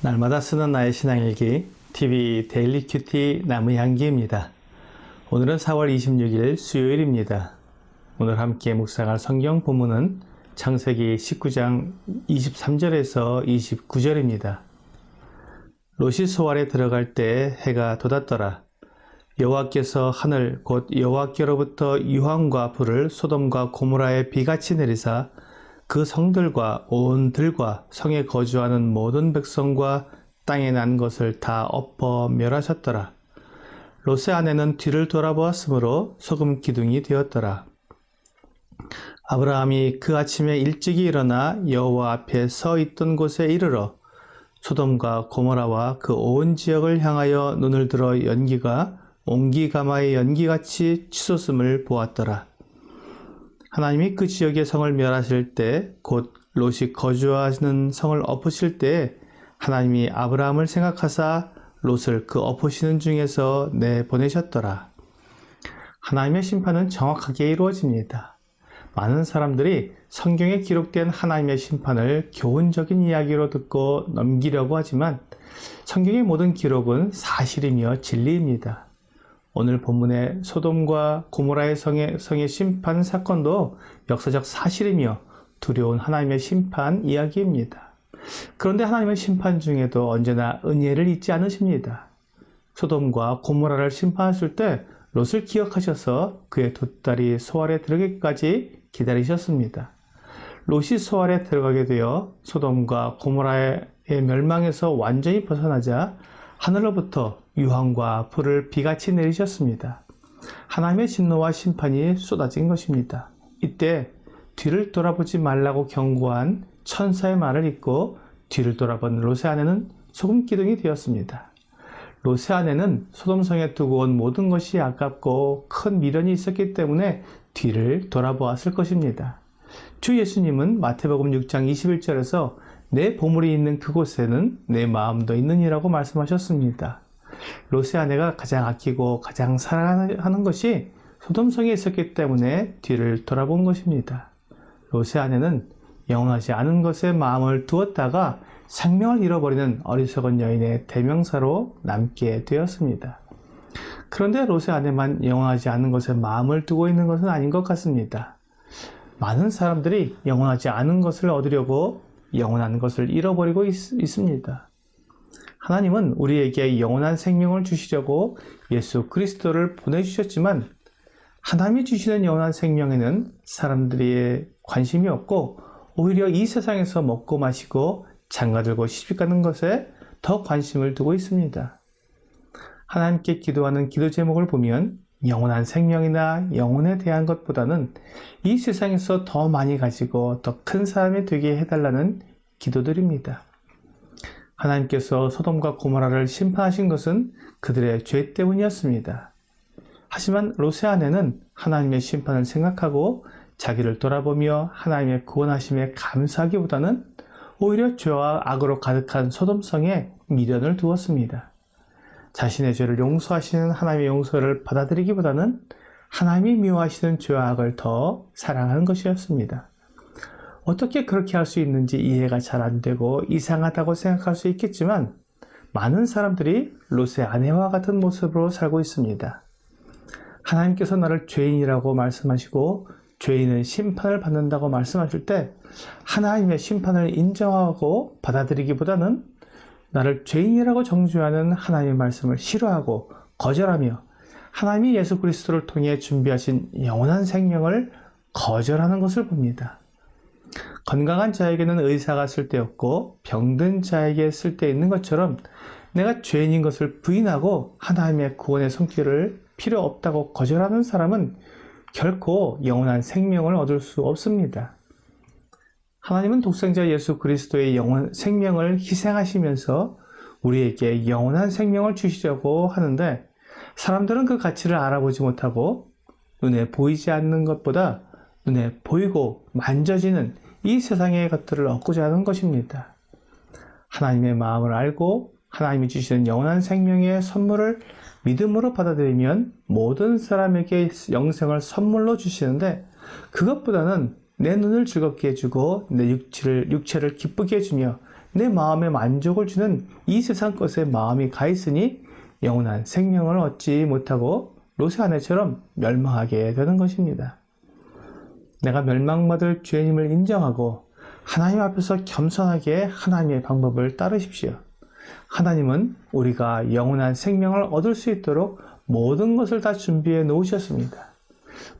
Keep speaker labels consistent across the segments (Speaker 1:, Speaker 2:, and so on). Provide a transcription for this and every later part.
Speaker 1: 날마다 쓰는 나의 신앙일기 TV 데일리 큐티 나무향기입니다. 오늘은 4월 26일 수요일입니다. 오늘 함께 묵상할 성경 본문은 창세기 19장 23절에서 29절입니다. 롯이 소알에 들어갈 때 해가 돋았더라. 여호와께서 하늘 곧 여호와께로부터 유황과 불을 소돔과 고모라에 비같이 내리사 그 성들과 온 들과 성에 거주하는 모든 백성과 땅에 난 것을 다 엎어 멸하셨더라. 롯의 아내는 뒤를 돌아보았으므로 소금 기둥이 되었더라. 아브라함이 그 아침에 일찍이 일어나 여호와 앞에 서 있던 곳에 이르러 소돔과 고모라와 그 온 지역을 향하여 눈을 들어 연기가 옹기가마의 연기같이 치솟음을 보았더라. 하나님이 그 지역의 성을 멸하실 때 곧 롯이 거주하는 성을 엎으실 때 하나님이 아브라함을 생각하사 롯을 그 엎으시는 중에서 내보내셨더라. 하나님의 심판은 정확하게 이루어집니다. 많은 사람들이 성경에 기록된 하나님의 심판을 교훈적인 이야기로 듣고 넘기려고 하지만 성경의 모든 기록은 사실이며 진리입니다. 오늘 본문의 소돔과 고모라의 성의 심판 사건도 역사적 사실이며 두려운 하나님의 심판 이야기입니다. 그런데 하나님의 심판 중에도 언제나 은혜를 잊지 않으십니다. 소돔과 고모라를 심판하실 때 롯을 기억하셔서 그의 두 딸이 소알에 들어가기까지 기다리셨습니다. 롯이 소알에 들어가게 되어 소돔과 고모라의 멸망에서 완전히 벗어나자 하늘로부터 유황과 불을 비같이 내리셨습니다. 하나님의 진노와 심판이 쏟아진 것입니다. 이때 뒤를 돌아보지 말라고 경고한 천사의 말을 잊고 뒤를 돌아본 롯의 아내는 소금 기둥이 되었습니다. 롯의 아내는 소돔성에 두고 온 모든 것이 아깝고 큰 미련이 있었기 때문에 뒤를 돌아보았을 것입니다. 주 예수님은 마태복음 6장 21절에서 내 보물이 있는 그곳에는 내 마음도 있느니라고 말씀하셨습니다. 롯의 아내가 가장 아끼고 가장 사랑하는 것이 소돔성에 있었기 때문에 뒤를 돌아본 것입니다. 롯의 아내는 영원하지 않은 것에 마음을 두었다가 생명을 잃어버리는 어리석은 여인의 대명사로 남게 되었습니다. 그런데 롯의 아내만 영원하지 않은 것에 마음을 두고 있는 것은 아닌 것 같습니다. 많은 사람들이 영원하지 않은 것을 얻으려고 영원한 것을 잃어버리고 있습니다. 하나님은 우리에게 영원한 생명을 주시려고 예수 그리스도를 보내주셨지만 하나님이 주시는 영원한 생명에는 사람들의 관심이 없고 오히려 이 세상에서 먹고 마시고 장가들고 시집가는 것에 더 관심을 두고 있습니다. 하나님께 기도하는 기도 제목을 보면 영원한 생명이나 영혼에 대한 것보다는 이 세상에서 더 많이 가지고 더 큰 사람이 되게 해달라는 기도들입니다. 하나님께서 소돔과 고모라를 심판하신 것은 그들의 죄 때문이었습니다. 하지만 롯의 아내는 하나님의 심판을 생각하고 자기를 돌아보며 하나님의 구원하심에 감사하기보다는 오히려 죄와 악으로 가득한 소돔성에 미련을 두었습니다. 자신의 죄를 용서하시는 하나님의 용서를 받아들이기보다는 하나님이 미워하시는 죄와 악을 더 사랑하는 것이었습니다. 어떻게 그렇게 할 수 있는지 이해가 잘 안 되고 이상하다고 생각할 수 있겠지만 많은 사람들이 롯의 아내와 같은 모습으로 살고 있습니다. 하나님께서 나를 죄인이라고 말씀하시고 죄인은 심판을 받는다고 말씀하실 때 하나님의 심판을 인정하고 받아들이기보다는 나를 죄인이라고 정죄하는 하나님의 말씀을 싫어하고 거절하며 하나님이 예수 그리스도를 통해 준비하신 영원한 생명을 거절하는 것을 봅니다. 건강한 자에게는 의사가 쓸데없고 병든 자에게 쓸데있는 것처럼 내가 죄인인 것을 부인하고 하나님의 구원의 손길을 필요 없다고 거절하는 사람은 결코 영원한 생명을 얻을 수 없습니다. 하나님은 독생자 예수 그리스도의 영원 생명을 희생하시면서 우리에게 영원한 생명을 주시려고 하는데 사람들은 그 가치를 알아보지 못하고 눈에 보이지 않는 것보다 눈에 보이고 만져지는 이 세상의 것들을 얻고자 하는 것입니다. 하나님의 마음을 알고 하나님이 주시는 영원한 생명의 선물을 믿음으로 받아들이면 모든 사람에게 영생을 선물로 주시는데 그것보다는 내 눈을 즐겁게 해주고 내 육체를 기쁘게 해주며 내 마음에 만족을 주는 이 세상 것에 마음이 가 있으니 영원한 생명을 얻지 못하고 롯의 아내처럼 멸망하게 되는 것입니다. 내가 멸망받을 죄인임을 인정하고 하나님 앞에서 겸손하게 하나님의 방법을 따르십시오. 하나님은 우리가 영원한 생명을 얻을 수 있도록 모든 것을 다 준비해 놓으셨습니다.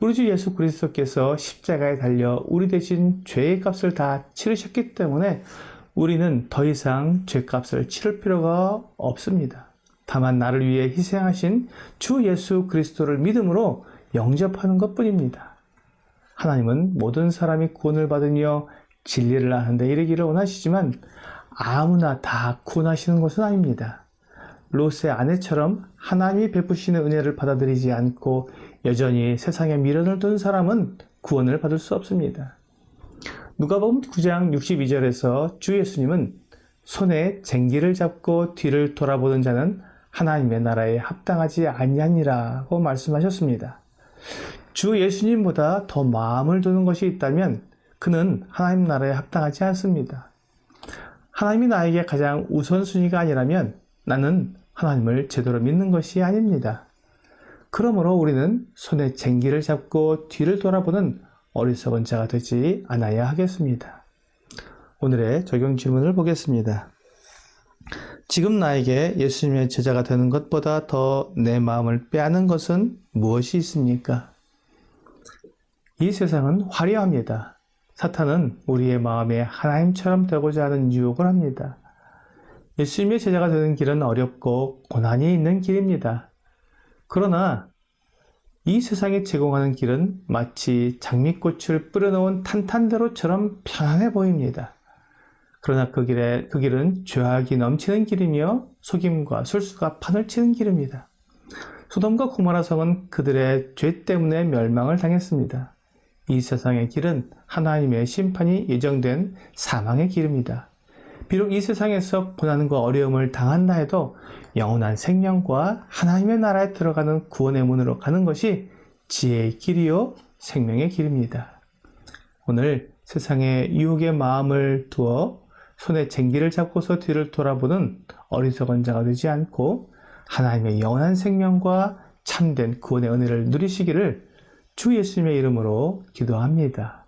Speaker 1: 우리 주 예수 그리스도께서 십자가에 달려 우리 대신 죄의 값을 다 치르셨기 때문에 우리는 더 이상 죄값을 치를 필요가 없습니다. 다만 나를 위해 희생하신 주 예수 그리스도를 믿음으로 영접하는 것뿐입니다. 하나님은 모든 사람이 구원을 받으며 진리를 아는 데 이르기를 원하시지만 아무나 다 구원하시는 것은 아닙니다. 롯의 아내처럼 하나님이 베푸시는 은혜를 받아들이지 않고 여전히 세상에 미련을 둔 사람은 구원을 받을 수 없습니다. 누가복음 9장 62절에서 주 예수님은 손에 쟁기를 잡고 뒤를 돌아보는 자는 하나님의 나라에 합당하지 아니하니라고 말씀하셨습니다. 주 예수님보다 더 마음을 두는 것이 있다면 그는 하나님 나라에 합당하지 않습니다. 하나님이 나에게 가장 우선순위가 아니라면 나는 하나님을 제대로 믿는 것이 아닙니다. 그러므로 우리는 손에 쟁기를 잡고 뒤를 돌아보는 어리석은 자가 되지 않아야 하겠습니다. 오늘의 적용 질문을 보겠습니다. 지금 나에게 예수님의 제자가 되는 것보다 더 내 마음을 빼앗는 것은 무엇이 있습니까? 이 세상은 화려합니다. 사탄은 우리의 마음에 하나님처럼 되고자 하는 유혹을 합니다. 예수님의 제자가 되는 길은 어렵고 고난이 있는 길입니다. 그러나 이 세상이 제공하는 길은 마치 장미꽃을 뿌려놓은 탄탄대로처럼 편안해 보입니다. 그러나 그 길은 죄악이 넘치는 길이며 속임과 술수가 판을 치는 길입니다. 소돔과 고모라 성은 그들의 죄 때문에 멸망을 당했습니다. 이 세상의 길은 하나님의 심판이 예정된 사망의 길입니다. 비록 이 세상에서 고난과 어려움을 당한다 해도 영원한 생명과 하나님의 나라에 들어가는 구원의 문으로 가는 것이 지혜의 길이요 생명의 길입니다. 오늘 세상의 유혹의 마음을 두어 손에 쟁기를 잡고서 뒤를 돌아보는 어리석은 자가 되지 않고 하나님의 영원한 생명과 참된 구원의 은혜를 누리시기를 주 예수님의 이름으로 기도합니다.